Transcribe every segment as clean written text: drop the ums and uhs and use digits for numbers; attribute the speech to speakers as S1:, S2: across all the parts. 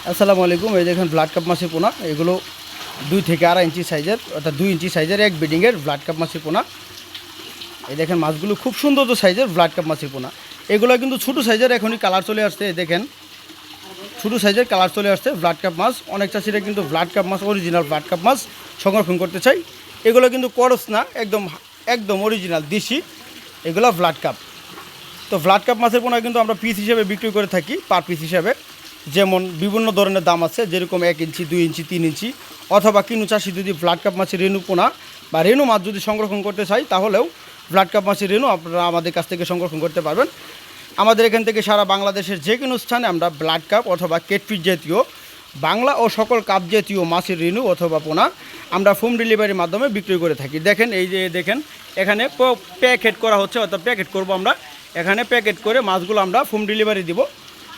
S1: আসসালামু আলাইকুম। এই দেখেন ব্লাড কাপ মাছের পোনা, এগুলো 2 থেকে 2.5 ইঞ্চি সাইজের, অর্থাৎ 2 ইঞ্চি সাইজের এক বেডিংয়ের ব্লাড কাপ মাছের পোনা। এই দেখেন মাছগুলো খুব সুন্দর সাইজের ব্লাড কাপ মাছের পোনা। এগুলো কিন্তু ছোটো সাইজের, এখনই কালার চলে আসছে। দেখেন ছোটো সাইজের কালার চলে আসছে ব্লাড কাপ মাছ। অনেক চাষিরা কিন্তু ব্লাড কাপ মাছ, অরিজিনাল ব্লাড কাপ মাছ সংরক্ষণ করতে চাই। এগুলো কিন্তু করস না, একদম একদম অরিজিনাল দেশি এগুলো ব্লাড কাপ। তো ব্লাড কাপ মাছের পোনা কিন্তু আমরা পিস হিসেবে বিক্রি করে থাকি, পার পিস হিসাবে। যেমন বিভিন্ন ধরনের দাম আছে, যেরকম 1 ইঞ্চি, 2 ইঞ্চি, 3 ইঞ্চি, অথবা কিনু চাষি যদি ব্লাড কাপ মাছের রেণু পোনা বা রেণু মাছ যদি সংরক্ষণ করতে চাই, তাহলেও ব্লাড কাপ মাছের রেণু আপনারা আমাদের কাছ থেকে সংরক্ষণ করতে পারবেন। আমাদের এখান থেকে সারা বাংলাদেশের যে কোনো স্থানে আমরা ব্লাড কাপ অথবা কেটফিট জাতীয় বাংলা ও সকল কাপ জাতীয় মাছের রেণু অথবা পোনা আমরা হোম ডেলিভারির মাধ্যমে বিক্রি করে থাকি। দেখেন এই যে দেখেন এখানে প্যাকেট করা হচ্ছে, অর্থাৎ প্যাকেট করব আমরা। এখানে প্যাকেট করে মাছগুলো আমরা হোম ডেলিভারি দিব।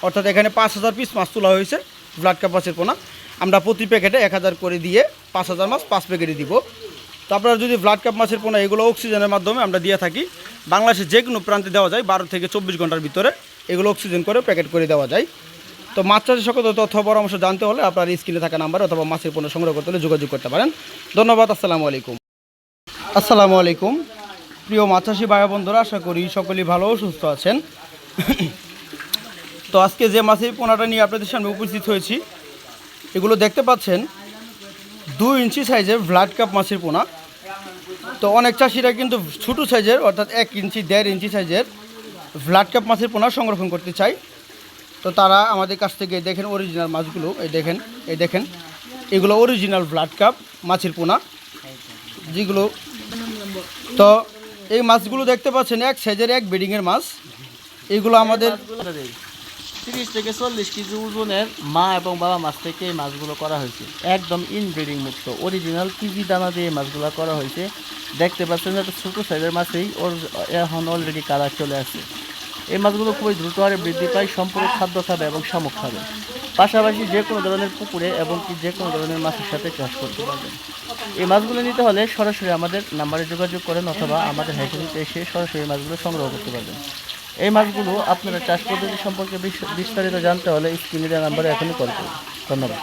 S1: অর্থাৎ এখানে 5000 পিস মাছ তোলা হয়েছে ব্লাড কাপ মাছের পোনা। আমরা প্রতি প্যাকেটে 1000 করে দিয়ে 5000 মাছ 5 প্যাকেটে দিব। তো আপনারা যদি ব্লাড কাপ মাছের পোনা এগুলো অক্সিজেনের মাধ্যমে আমরা দিয়ে থাকি, বাংলাদেশের যে কোনো প্রান্তে দেওয়া যায়। 12 থেকে 24 ঘন্টার ভিতরে এগুলো অক্সিজেন করে প্যাকেট করে দেওয়া যায়। তো মাছ চাষের সকল তথ্য পরামর্শ জানতে হলে আপনার স্ক্রিনে থাকা নাম্বার অথবা মাছের পোনা সংগ্রহ করতে হলে যোগাযোগ করতে পারেন। ধন্যবাদ। আসসালামু আলাইকুম। আসসালামু আলাইকুম প্রিয় মাছ চাষি ভাই বন্ধুরা, আশা করি সকলেই ভালো ও সুস্থ আছেন। তো আজকে যে মাছের পোনাটা নিয়ে আপনাদের সামনে উপস্থিত হয়েছি, এগুলো দেখতে পাচ্ছেন 2 ইঞ্চি সাইজের ব্লাড কাপ মাছের পোনা। তো অনেক চাষিরা কিন্তু ছোটো সাইজের, অর্থাৎ 1 ইঞ্চি 1.5 ইঞ্চি সাইজের ব্লাড কাপ মাছের পোনা সংরক্ষণ করতে চাই। তো তারা আমাদের কাছ থেকে দেখেন অরিজিনাল মাছগুলো, এই দেখেন এগুলো অরিজিনাল ব্লাড কাপ মাছের পোনা যেগুলো। তো এই মাছগুলো দেখতে পাচ্ছেন এক সাইজের এক বেডিংয়ের মাছ। এগুলো আমাদের
S2: 30 থেকে 40 কেজি ওজনের মা এবং বাবা মাছ থেকে এই মাছগুলো করা হয়েছে, একদম ইনব্রিডিং মুক্ত অরিজিনাল কেজি দানা দিয়ে এই মাছগুলো করা হয়েছে। দেখতে পাচ্ছেন একটা ছোটো সাইজের মাছেই এখন অলরেডি কালার চলে আসছে। এই মাছগুলো খুবই দ্রুত হারে বৃদ্ধি পায়, সম্পূর্ণ খাদ্য খাবে এবং শামুক খাবে। পাশাপাশি যে কোনো ধরনের পুকুরে এবং কি যে কোনো ধরনের মাছের সাথে চাষ করতে পারবেন। এই মাছগুলো নিতে হলে সরাসরি আমাদের নাম্বারে যোগাযোগ করেন অথবা আমাদের হ্যাচারিতে এসে সরাসরি মাছগুলো সংগ্রহ করতে পারবেন। এই মাছগুলো আপনারা চাষ পদ্ধতি সম্পর্কে বিস্তারিত জানতে হলে স্ক্রিনে দেওয়া নাম্বারে এখনই কল করুন। ধন্যবাদ।